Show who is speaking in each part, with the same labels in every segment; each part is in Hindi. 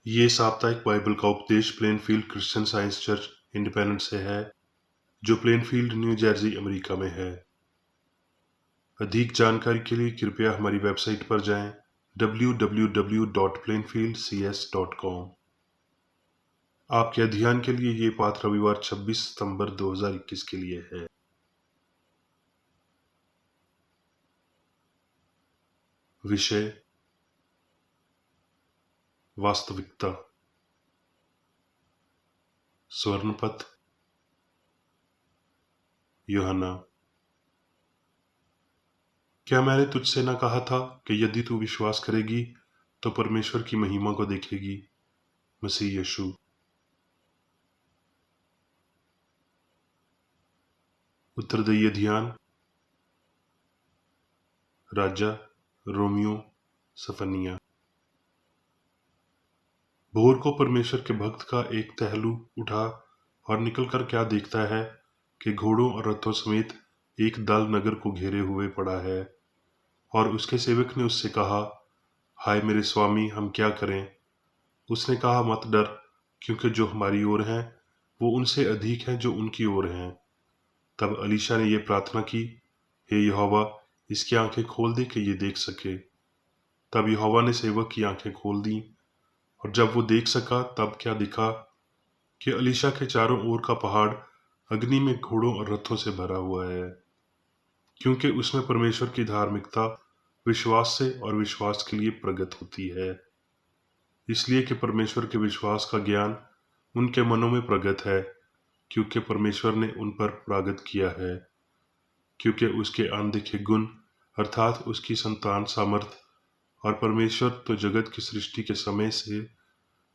Speaker 1: ये साप्ताहिक बाइबल का उपदेश Plainfield Christian science church independent से है, जो प्लेनफील्ड, न्यू जर्सी, अमेरिका में है। अधिक जानकारी के लिए कृपया हमारी वेबसाइट पर जाएं www.plainfieldcs.com। आपके अध्ययन के लिए ये पाठ रविवार 26 सितंबर 2021 के लिए है। विषय: वास्तविकता। स्वर्णपथ। यूहन्ना। क्या मैंने तुझसे न कहा था कि यदि तू विश्वास करेगी तो परमेश्वर की महिमा को देखेगी? मसीह यीशु। उत्तरदायी ध्यान। राजा, रोमियो, सफनिया। भोर को परमेश्वर के भक्त का एक टहलू उठा और निकलकर क्या देखता है कि घोड़ों और रथों समेत एक दल नगर को घेरे हुए पड़ा है। और उसके सेवक ने उससे कहा, हाय मेरे स्वामी, हम क्या करें? उसने कहा, मत डर, क्योंकि जो हमारी ओर हैं वो उनसे अधिक हैं जो उनकी ओर हैं। तब अलीशा ने ये प्रार्थना की, हे यहोवा, इसकी आंखें खोल दे कि ये देख सके। तब यहोवा ने सेवक की आंखें खोल दी, और जब वो देख सका तब क्या दिखा कि अलीशा के चारों ओर का पहाड़ अग्नि में घोड़ों और रथों से भरा हुआ है, क्योंकि उसमें परमेश्वर की धार्मिकता विश्वास से और विश्वास के लिए प्रकट होती है। इसलिए कि परमेश्वर के विश्वास का ज्ञान उनके मनों में प्रकट है, क्योंकि परमेश्वर ने उन पर प्रगट किया है। क्योंकि उसके अनदेखे गुण अर्थात उसकी संतान सामर्थ और परमेश्वर तो जगत की सृष्टि के समय से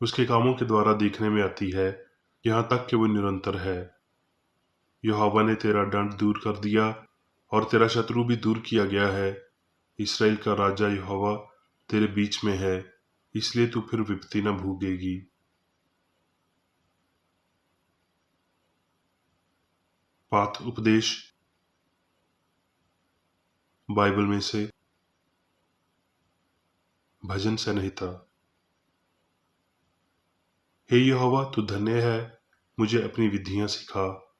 Speaker 1: उसके कामों के द्वारा देखने में आती है, यहाँ तक कि वो निरंतर है। यहोवा ने तेरा दंड दूर कर दिया और तेरा शत्रु भी दूर किया गया है। इसराइल का राजा यहोवा तेरे बीच में है, इसलिए तू फिर विपत्ति न भोगेगी। पाठ उपदेश बाइबल में से भजन संहिता। हे यहोवा, तू धन्य है, मुझे अपनी विधियां सिखा।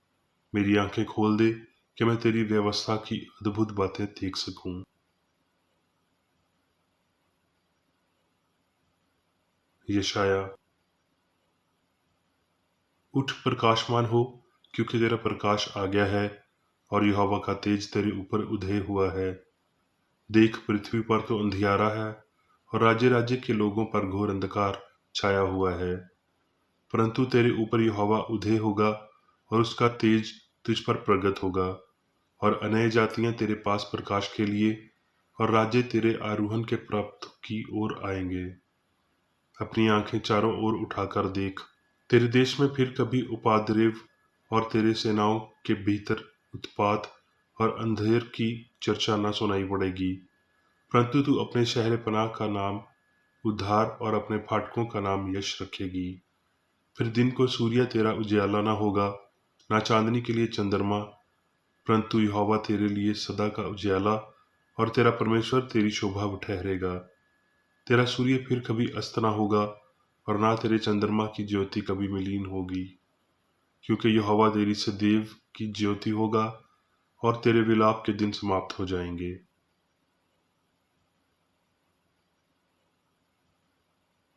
Speaker 1: मेरी आंखें खोल दे कि मैं तेरी व्यवस्था की अद्भुत बातें देख सकूं। यशाया। उठ, प्रकाशमान हो, क्योंकि तेरा प्रकाश आ गया है और यहोवा का तेज तेरे ऊपर उदय हुआ है। देख, पृथ्वी पर तो अंधियारा है और राज्य राज्य के लोगों पर घोर अंधकार छाया हुआ है। परंतु तेरे ऊपर यहोवा उदय होगा और उसका तेज तुझ पर प्रगट होगा। और अनय जातियां तेरे पास प्रकाश के लिए और राज्य तेरे आरोहण के प्राप्त की ओर आएंगे। अपनी आंखें चारों ओर उठाकर देख, तेरे देश में फिर कभी उपद्रव और तेरे सेनाओं के भीतर उत्पात और अंधेर की चर्चा न सुनाई पड़ेगी। परंतु तू अपने शहर पनाह का नाम उद्धार और अपने फाटकों का नाम यश रखेगी। फिर दिन को सूर्य तेरा उजियाला न होगा, न चांदनी के लिए चंद्रमा, परंतु यहोवा तेरे लिए सदा का उजियाला और तेरा परमेश्वर तेरी शोभा ठहरेगा। तेरा सूर्य फिर कभी अस्त न होगा और ना तेरे चंद्रमा की ज्योति कभी मलिन होगी, क्योंकि यहोवा तेरी सदैव की ज्योति होगा और तेरे विलाप के दिन समाप्त हो जाएंगे।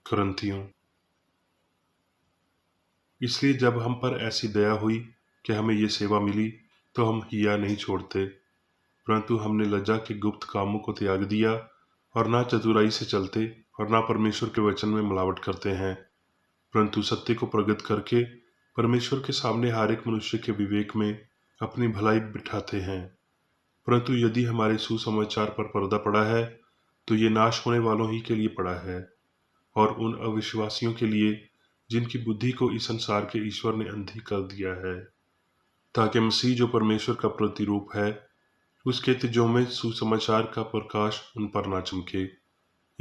Speaker 1: कुरिन्थियों। इसलिए जब हम पर ऐसी दया हुई कि हमें ये सेवा मिली, तो हम हिया नहीं छोड़ते, परंतु हमने लज्जा के गुप्त कामों को त्याग दिया और ना चतुराई से चलते और ना परमेश्वर के वचन में मिलावट करते हैं, परंतु सत्य को प्रकट करके परमेश्वर के सामने हर एक मनुष्य के विवेक में अपनी भलाई बिठाते हैं। परंतु यदि हमारे सुसमाचार पर पर्दा पड़ा है, तो ये नाश होने वालों ही के लिए पड़ा है, और उन अविश्वासियों के लिए जिनकी बुद्धि को इस संसार के ईश्वर ने अंधी कर दिया है, ताकि मसीह जो परमेश्वर का प्रतिरूप है उसके तेजों में सुसमाचार का प्रकाश उन पर ना चमके।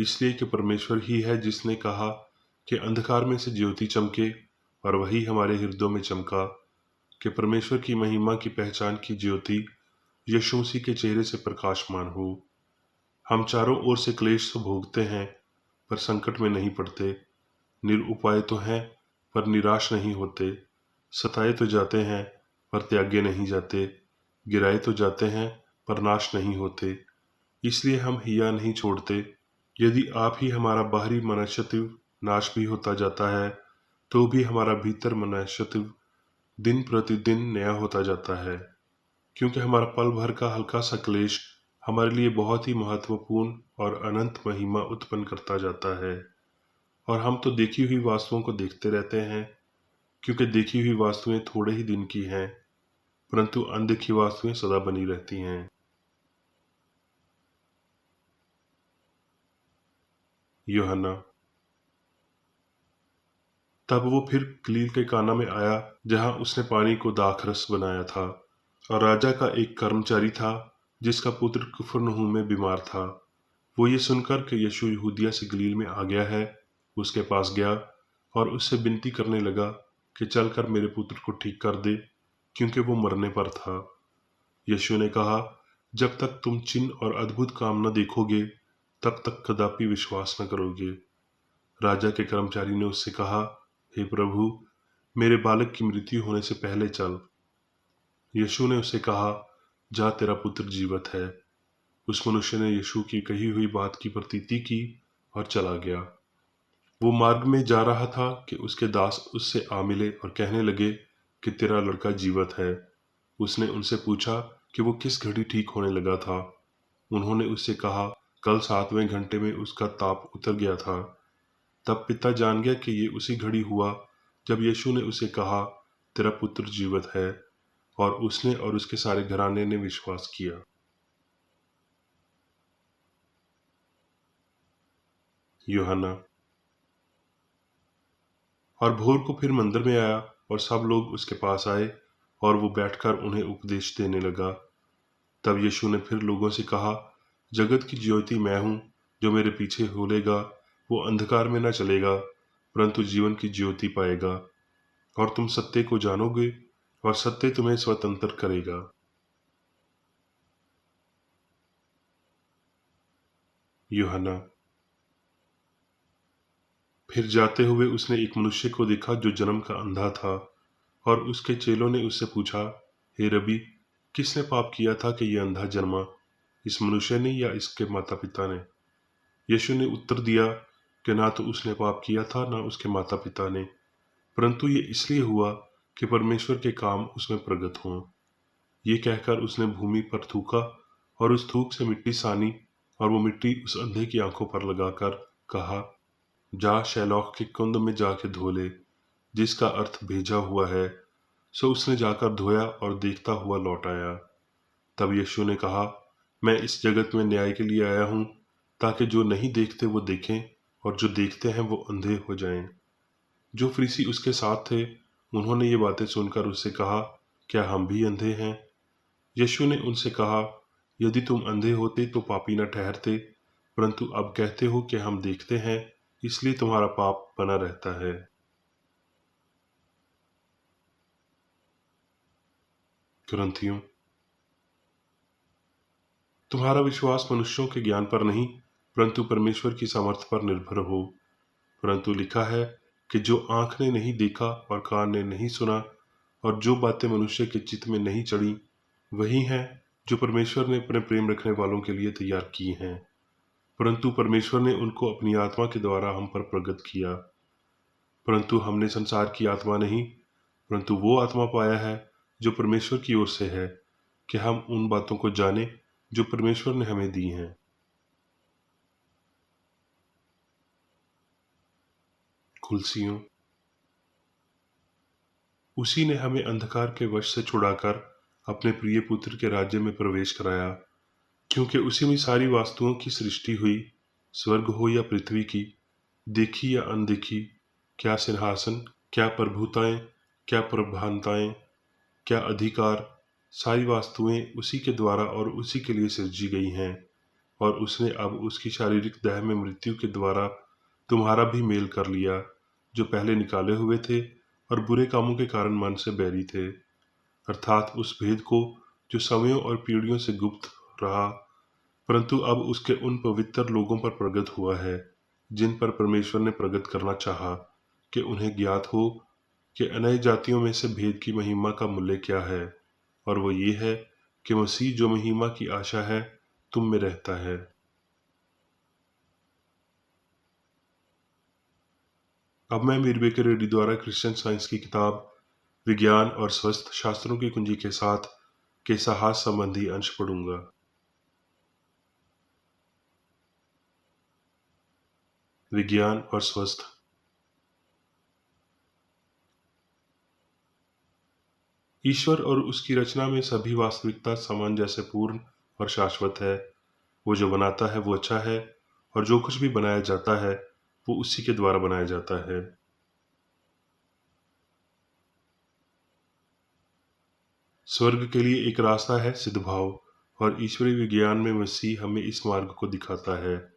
Speaker 1: इसलिए कि परमेश्वर ही है जिसने कहा कि अंधकार में से ज्योति चमके, और वही हमारे हृदयों में चमका कि परमेश्वर की महिमा की पहचान की ज्योति यीशु मसीह के चेहरे से प्रकाशमान हो। हम चारों ओर से क्लेश तो भोगते हैं, पर संकट में नहीं पड़ते, निरुपाय तो हैं पर निराश नहीं होते, सताए तो जाते हैं पर त्यागे नहीं जाते, गिराए तो जाते हैं पर नाश नहीं होते। इसलिए हम हिया नहीं छोड़ते। यदि आप ही हमारा बाहरी मनुष्यत्व नाश भी होता जाता है, तो भी हमारा भीतर मनुष्यत्व दिन प्रतिदिन नया होता जाता है, क्योंकि हमारा पल भर का हल्का सा क्लेश हमारे लिए बहुत ही महत्वपूर्ण और अनंत महिमा उत्पन्न करता जाता है। और हम तो देखी हुई वस्तुओं को देखते रहते हैं, क्योंकि देखी हुई वस्तुएं थोड़े ही दिन की हैं, परंतु अनदेखी वस्तुएं सदा बनी रहती हैं। यूहन्ना। तब वो फिर गलील के काना में आया, जहां उसने पानी को दाखरस बनाया था। और राजा का एक कर्मचारी था, जिसका पुत्र कुफरनहूम में बीमार था। वो ये सुनकर कि यीशु यहूदिया से गलील में आ गया है, उसके पास गया और उससे विनती करने लगा कि चलकर मेरे पुत्र को ठीक कर दे, क्योंकि वो मरने पर था। यीशु ने कहा, जब तक तुम चिन्ह और अद्भुत काम न देखोगे, तब तक कदापि विश्वास न करोगे। राजा के कर्मचारी ने उससे कहा, हे प्रभु, मेरे बालक की मृत्यु होने से पहले चल। यीशु ने उसे कहा, जा, तेरा पुत्र जीवित है। उस मनुष्य ने यीशु की कही हुई बात की प्रतीति की और चला गया। वो मार्ग में जा रहा था कि उसके दास उससे आ मिले और कहने लगे कि तेरा लड़का जीवित है। उसने उनसे पूछा कि वो किस घड़ी ठीक होने लगा था। उन्होंने उससे कहा, कल 7वें घंटे में उसका ताप उतर गया था। तब पिता जान गया कि ये उसी घड़ी हुआ जब यीशु ने उसे कहा, तेरा पुत्र जीवित है, और उसने और उसके सारे घराने ने विश्वास किया। यूहन्ना। और भोर को फिर मंदिर में आया और सब लोग उसके पास आए और वो बैठकर उन्हें उपदेश देने लगा। तब यीशु ने फिर लोगों से कहा, जगत की ज्योति मैं हूँ। जो मेरे पीछे होलेगा वो अंधकार में न चलेगा, परंतु जीवन की ज्योति पाएगा। और तुम सत्य को जानोगे और सत्य तुम्हें स्वतंत्र करेगा। यूहन्ना। फिर जाते हुए उसने एक मनुष्य को देखा जो जन्म का अंधा था, और उसके चेलों ने उससे पूछा, हे रबी, किसने पाप किया था कि यह अंधा जन्मा, इस मनुष्य ने या इसके माता पिता ने? यीशु ने उत्तर दिया कि ना तो उसने पाप किया था, ना उसके माता पिता ने, परंतु ये इसलिए हुआ कि परमेश्वर के काम उसमें प्रकट हों। ये कहकर उसने भूमि पर थूका और उस थूक से मिट्टी सानी, और वो मिट्टी उस अंधे की आंखों पर लगाकर कहा, जा, शैलौक के कुंड में जाके धो ले, जिसका अर्थ भेजा हुआ है। सो उसने जाकर धोया और देखता हुआ लौट आया। तब यीशु ने कहा, मैं इस जगत में न्याय के लिए आया हूँ, ताकि जो नहीं देखते वो देखें, और जो देखते हैं वो अंधे हो जाएं। जो फरीसी उसके साथ थे, उन्होंने ये बातें सुनकर उससे कहा, क्या हम भी अंधे हैं? यीशु ने उनसे कहा, यदि तुम अंधे होते तो पापी न ठहरते, परंतु अब कहते हो कि हम देखते हैं, इसलिए तुम्हारा पाप बना रहता है। ग्रंथियों, तुम्हारा विश्वास मनुष्यों के ज्ञान पर नहीं, परंतु परमेश्वर की सामर्थ पर निर्भर हो। परंतु लिखा है कि जो आंख ने नहीं देखा और कान ने नहीं सुना, और जो बातें मनुष्य के चित्त में नहीं चढ़ी, वही हैं जो परमेश्वर ने अपने प्रेम रखने वालों के लिए तैयार की हैं। परंतु परमेश्वर ने उनको अपनी आत्मा के द्वारा हम पर प्रकट किया। परंतु हमने संसार की आत्मा नहीं, परंतु वो आत्मा पाया है जो परमेश्वर की ओर से है, कि हम उन बातों को जाने जो परमेश्वर ने हमें दी हैं। कुलसियों, उसी ने हमें अंधकार के वश से छुड़ाकर अपने प्रिय पुत्र के राज्य में प्रवेश कराया, क्योंकि उसी में सारी वस्तुओं की सृष्टि हुई, स्वर्ग हो या पृथ्वी की, देखी या अनदेखी, क्या सिंहासन, क्या प्रभुताएं, क्या प्रधानताएं, क्या अधिकार, सारी वस्तुएं उसी के द्वारा और उसी के लिए सृजी गई हैं। और उसने अब उसकी शारीरिक देह में मृत्यु के द्वारा तुम्हारा भी मेल कर लिया, जो पहले निकाले हुए थे और बुरे कामों के कारण मन से बैरी थे, अर्थात उस भेद को जो समयों और पीढ़ियों से गुप्त रहा, परंतु अब उसके उन पवित्र लोगों पर प्रकट हुआ है, जिन पर परमेश्वर ने प्रकट करना चाहा। कि उन्हें ज्ञात हो कि अनय जातियों में से भेद की महिमा का मूल्य क्या है, और वो ये है कि मसीह जो महिमा की आशा है तुम में रहता है। अब मैं मीर बेकर रेड्डी द्वारा क्रिश्चियन साइंस की किताब विज्ञान और स्वस्थ शास्त्रों की कुंजी के साथ के साहस संबंधी अंश पढ़ूंगा। विज्ञान और स्वस्थ। ईश्वर और उसकी रचना में सभी वास्तविकता सामंजस्य पूर्ण और शाश्वत है। वो जो बनाता है वो अच्छा है, और जो कुछ भी बनाया जाता है वो उसी के द्वारा बनाया जाता है। स्वर्ग के लिए एक रास्ता है सिद्धभाव, और ईश्वरीय विज्ञान में मसीह हमें इस मार्ग को दिखाता है।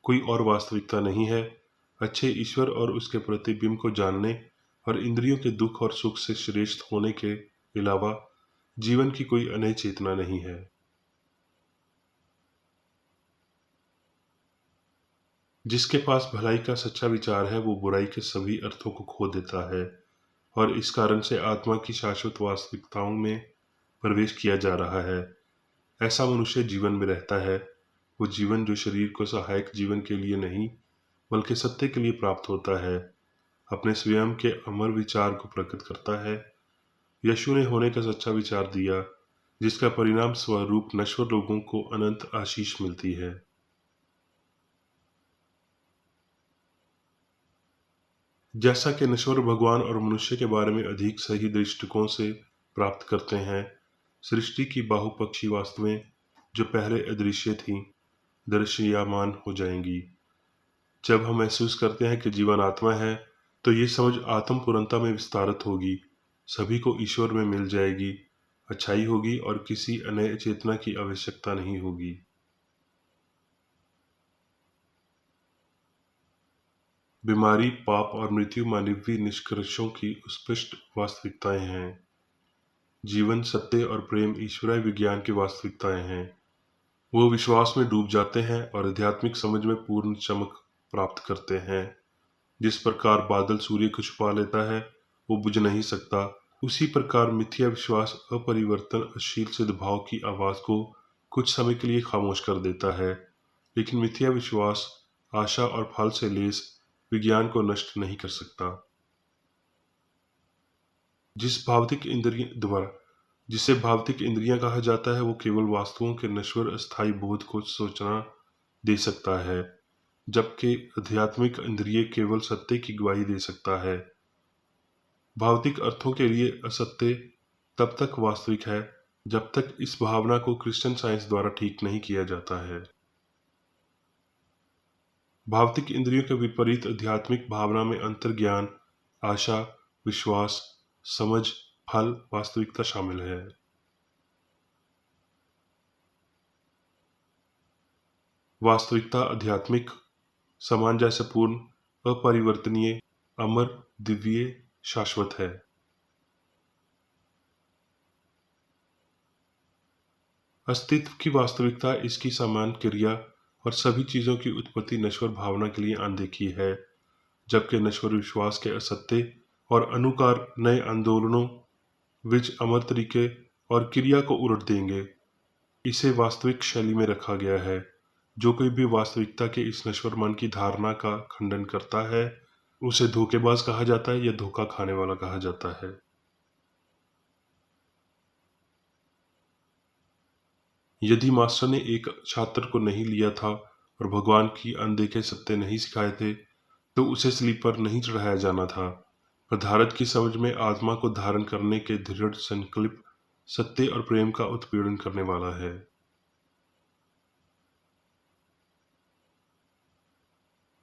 Speaker 1: कोई और वास्तविकता नहीं है। अच्छे ईश्वर और उसके प्रतिबिंब को जानने और इंद्रियों के दुख और सुख से श्रेष्ठ होने के अलावा जीवन की कोई अन्य चेतना नहीं है। जिसके पास भलाई का सच्चा विचार है वो बुराई के सभी अर्थों को खो देता है, और इस कारण से आत्मा की शाश्वत वास्तविकताओं में प्रवेश किया जा रहा है। ऐसा मनुष्य जीवन में रहता है, वो जीवन जो शरीर को सहायक जीवन के लिए नहीं बल्कि सत्य के लिए प्राप्त होता है, अपने स्वयं के अमर विचार को प्रकट करता है। यीशु ने होने का सच्चा विचार दिया, जिसका परिणाम स्वरूप नश्वर लोगों को अनंत आशीष मिलती है। जैसा कि नश्वर भगवान और मनुष्य के बारे में अधिक सही दृष्टिकोण से प्राप्त करते हैं, सृष्टि की बाहुपक्षी वस्तुएं जो पहले अदृश्य थीं दृश्यमान हो जाएंगी। जब हम महसूस करते हैं कि जीवन आत्मा है, तो ये समझ आत्म पूर्णता में विस्तारित होगी। सभी को ईश्वर में मिल जाएगी, अच्छाई होगी और किसी अन्य चेतना की आवश्यकता नहीं होगी। बीमारी, पाप और मृत्यु मानवीय निष्कर्षों की उत्कृष्ट वास्तविकताएं हैं। जीवन, सत्य और प्रेम ईश्वरीय विज्ञान की वास्तविकताएं हैं। वो विश्वास में डूब जाते हैं और आध्यात्मिक समझ में पूर्ण चमक प्राप्त करते हैं। जिस प्रकार बादल सूर्य को छुपा लेता है, वो बुझ नहीं सकता, उसी प्रकार मिथ्या विश्वास अपरिवर्तनशील सद्भाव की आवाज को कुछ समय के लिए खामोश कर देता है, लेकिन मिथ्या विश्वास आशा और फल से लेस विज्ञान को नष्ट नहीं कर सकता। जिस भौतिक इंद्रिय द्वारा जिसे भौतिक इंद्रियां कहा जाता है, वो केवल वास्तुओं के नश्वर अस्थायी बोध को सूचना दे सकता है, जबकि आध्यात्मिक इंद्रिय केवल सत्य की गवाही दे सकता है। भौतिक अर्थों के लिए असत्य तब तक वास्तविक है जब तक इस भावना को क्रिश्चियन साइंस द्वारा ठीक नहीं किया जाता है। भौतिक इंद्रियों के विपरीत आध्यात्मिक भावना में अंतर्ज्ञान, आशा, विश्वास, समझ, फल, वास्तविकता शामिल है। वास्तविकता आध्यात्मिक, सामंजस्यपूर्ण, अपरिवर्तनीय, अमर, दिव्य, शाश्वत है। अस्तित्व की वास्तविकता इसकी समान क्रिया और सभी चीजों की उत्पत्ति नश्वर भावना के लिए अनदेखी है, जबकि नश्वर विश्वास के असत्य और अनुकार नए आंदोलनों विच अमर तरीके और क्रिया को उलट देंगे। इसे वास्तविक शैली में रखा गया है। जो कोई भी वास्तविकता के इस नश्वर मन की धारणा का खंडन करता है, उसे धोखेबाज कहा जाता है या धोखा खाने वाला कहा जाता है। यदि मास्टर ने एक छात्र को नहीं लिया था और भगवान की अनदेखे सत्य नहीं सिखाए थे, तो उसे स्लीप पर नहीं चढ़ाया जाना था। पदार्थ की समझ में आत्मा को धारण करने के दृढ़ संकल्प सत्य और प्रेम का उत्पीड़न करने वाला है।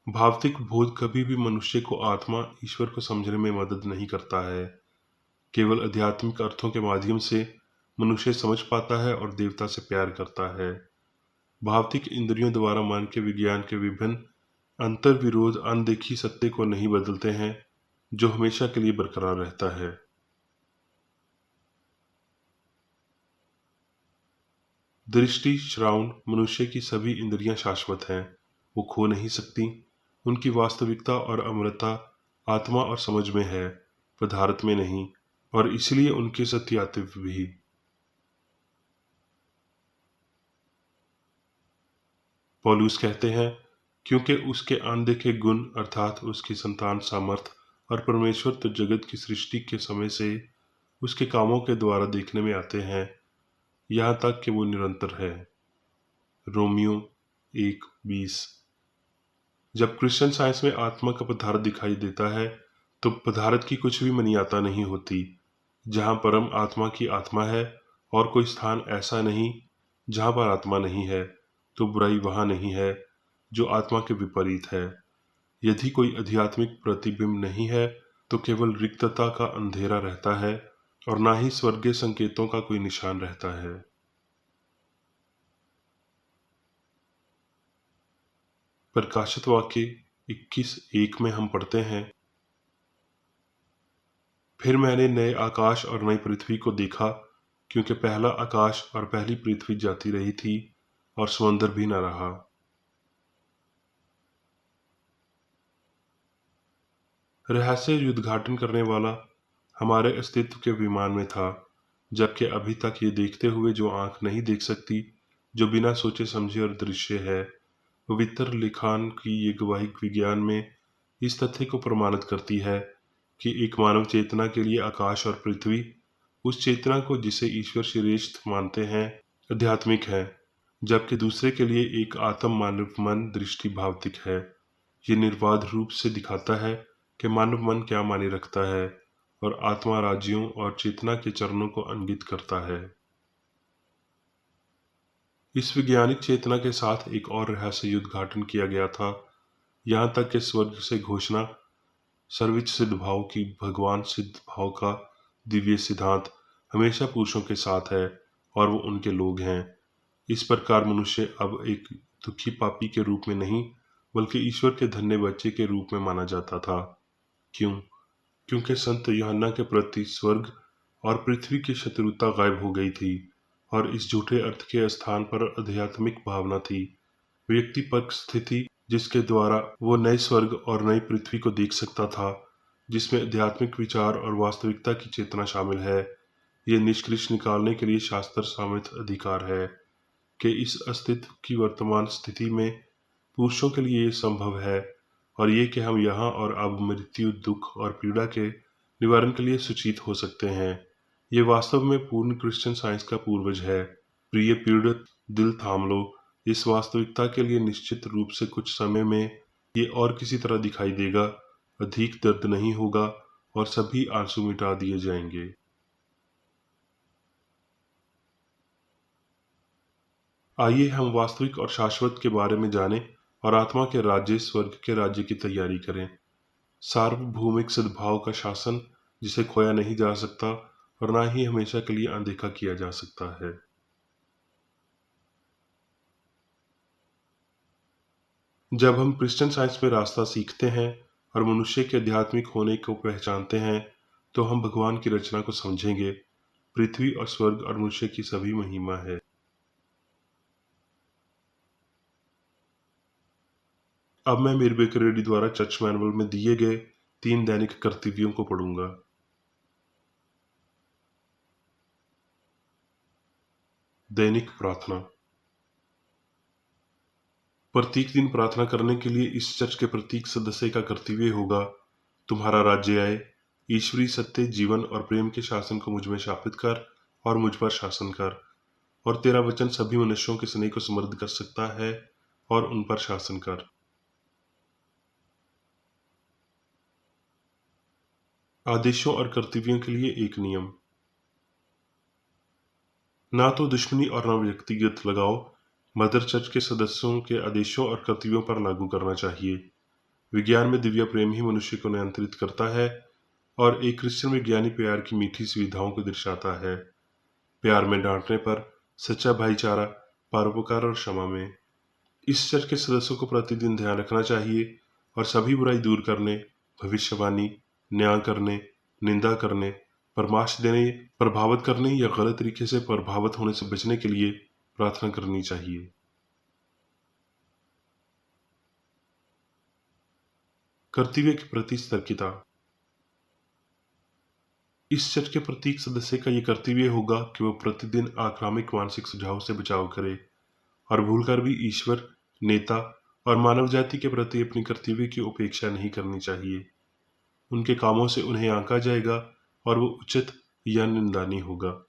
Speaker 1: भावतिक बोध कभी भी मनुष्य को आत्मा ईश्वर को समझने में मदद नहीं करता है। केवल आध्यात्मिक अर्थों के माध्यम से मनुष्य समझ पाता है और देवता से प्यार करता है। भावतिक इंद्रियों द्वारा मन के विज्ञान के विभिन्न अंतर विरोध अनदेखी सत्य को नहीं बदलते हैं, जो हमेशा के लिए बरकरार रहता है। दृष्टि, श्रवण, मनुष्य की सभी इंद्रियां शाश्वत हैं। वो खो नहीं सकती। उनकी वास्तविकता और अमरता आत्मा और समझ में है, पदार्थ में नहीं, और इसलिए उनके सत्यातिव भी। पौलुस कहते हैं, क्योंकि उसके अनदेखे गुण अर्थात उसकी संतान सामर्थ और परमेश्वर तो जगत की सृष्टि के समय से उसके कामों के द्वारा देखने में आते हैं, यहाँ तक कि वो निरंतर है। रोमियो 1:20। जब क्रिश्चियन साइंस में आत्मा का पदार्थ दिखाई देता है तो पदार्थ की कुछ भी मान्यता नहीं होती। जहाँ परम आत्मा की आत्मा है और कोई स्थान ऐसा नहीं जहाँ पर आत्मा नहीं है, तो बुराई वहाँ नहीं है जो आत्मा के विपरीत है। यदि कोई आध्यात्मिक प्रतिबिंब नहीं है तो केवल रिक्तता का अंधेरा रहता है और ना ही स्वर्गीय संकेतों का कोई निशान रहता है। प्रकाशित वाक्य 21:1 में हम पढ़ते हैं, फिर मैंने नए आकाश और नई पृथ्वी को देखा, क्योंकि पहला आकाश और पहली पृथ्वी जाती रही थी और समुद्र भी न रहा। रहस्य उद्घाटन करने वाला हमारे अस्तित्व के विमान में था, जबकि अभी तक ये देखते हुए जो आंख नहीं देख सकती, जो बिना सोचे समझे और दृश्य है। पवित्र लिखान की ये गवाही विज्ञान में इस तथ्य को प्रमाणित करती है कि एक मानव चेतना के लिए आकाश और पृथ्वी, उस चेतना को जिसे ईश्वर श्रेष्ठ मानते हैं, आध्यात्मिक है, जबकि दूसरे के लिए एक आत्म मानव मन दृष्टि भावतिक है। ये निर्बाध रूप से दिखाता है कि मानव मन क्या माने रखता है और आत्मा राज्यों और चेतना के चरणों को इंगित करता है। इस वैज्ञानिक चेतना के साथ एक और रहस्य उद्घाटन किया गया था, यहाँ तक कि स्वर्ग से घोषणा सर्वोच्च सिद्ध भाव की भगवान सिद्ध भाव का दिव्य सिद्धांत हमेशा पुरुषों के साथ है और वो उनके लोग हैं। इस प्रकार मनुष्य अब एक दुखी पापी के रूप में नहीं, बल्कि ईश्वर के धन्य बच्चे के रूप में माना जाता था। क्यों? क्योंकि संत यूहन्ना के प्रति स्वर्ग और पृथ्वी की शत्रुता गायब हो गई थी और इस झूठे अर्थ के स्थान पर आध्यात्मिक भावना थी, व्यक्ति पक्ष स्थिति, जिसके द्वारा वो नए स्वर्ग और नई पृथ्वी को देख सकता था, जिसमें आध्यात्मिक विचार और वास्तविकता की चेतना शामिल है। ये निष्कर्ष निकालने के लिए शास्त्र समेत अधिकार है कि इस अस्तित्व की वर्तमान स्थिति में पुरुषों के लिए ये संभव है, और ये कि हम यहाँ और अब मृत्यु, दुख और पीड़ा के निवारण के लिए सूचित हो सकते हैं। ये वास्तव में पूर्ण क्रिश्चियन साइंस का पूर्वज है। प्रिय पीड़ित, दिल थाम लो। इस वास्तविकता के लिए निश्चित रूप से कुछ समय में ये और किसी तरह दिखाई देगा, अधिक दर्द नहीं होगा और सभी आंसू मिटा दिए जाएंगे। आइए हम वास्तविक और शाश्वत के बारे में जानें और आत्मा के राज्य, स्वर्ग के राज्य की तैयारी करें। सार्वभौमिक सद्भाव का शासन, जिसे खोया नहीं जा सकता और ना ही हमेशा के लिए अनदेखा किया जा सकता है। जब हम क्रिश्चियन साइंस में रास्ता सीखते हैं और मनुष्य के आध्यात्मिक होने को पहचानते हैं, तो हम भगवान की रचना को समझेंगे। पृथ्वी और स्वर्ग और मनुष्य की सभी महिमा है। अब मैं मिरबेकर रेड्डी द्वारा चर्च मैनुअल में दिए गए 3 दैनिक कर्तव्यों को पढ़ूंगा। दैनिक प्रार्थना। प्रत्येक दिन प्रार्थना करने के लिए इस चर्च के प्रत्येक सदस्य का कर्तव्य होगा, तुम्हारा राज्य आए, ईश्वरीय सत्य, जीवन और प्रेम के शासन को मुझ में स्थापित कर और मुझ पर शासन कर, और तेरा वचन सभी मनुष्यों के स्नेह को समृद्ध कर सकता है और उन पर शासन कर। आदेशों और कर्तव्यों के लिए एक नियम। ना तो दुश्मनी और ना व्यक्तिगत लगाव मदर चर्च के सदस्यों के आदेशों और कर्तव्यों पर लागू करना चाहिए। विज्ञान में दिव्य प्रेम ही मनुष्य को नियंत्रित करता है और एक क्रिश्चियन विज्ञानी प्यार की मीठी सुविधाओं को दर्शाता है। प्यार में डांटने पर, सच्चा भाईचारा, परोपकार और क्षमा में। इस चर्च के सदस्यों को प्रतिदिन ध्यान रखना चाहिए और सभी बुराई दूर करने, भविष्यवाणी, न्याय करने, निंदा करने, परामर्श देने, प्रभावित करने या गलत तरीके से प्रभावित होने से बचने के लिए प्रार्थना करनी चाहिए। कर्तव्य के प्रति सतर्कता। इस चर्च के प्रत्येक सदस्य का ये कर्तव्य होगा कि वह प्रतिदिन आक्रामक मानसिक सुझाव से बचाव करे और भूलकर भी ईश्वर, नेता और मानव जाति के प्रति अपनी कर्तव्य की उपेक्षा नहीं करनी चाहिए। उनके कामों से उन्हें आंका जाएगा और वो उचित या निंदनीय होगा।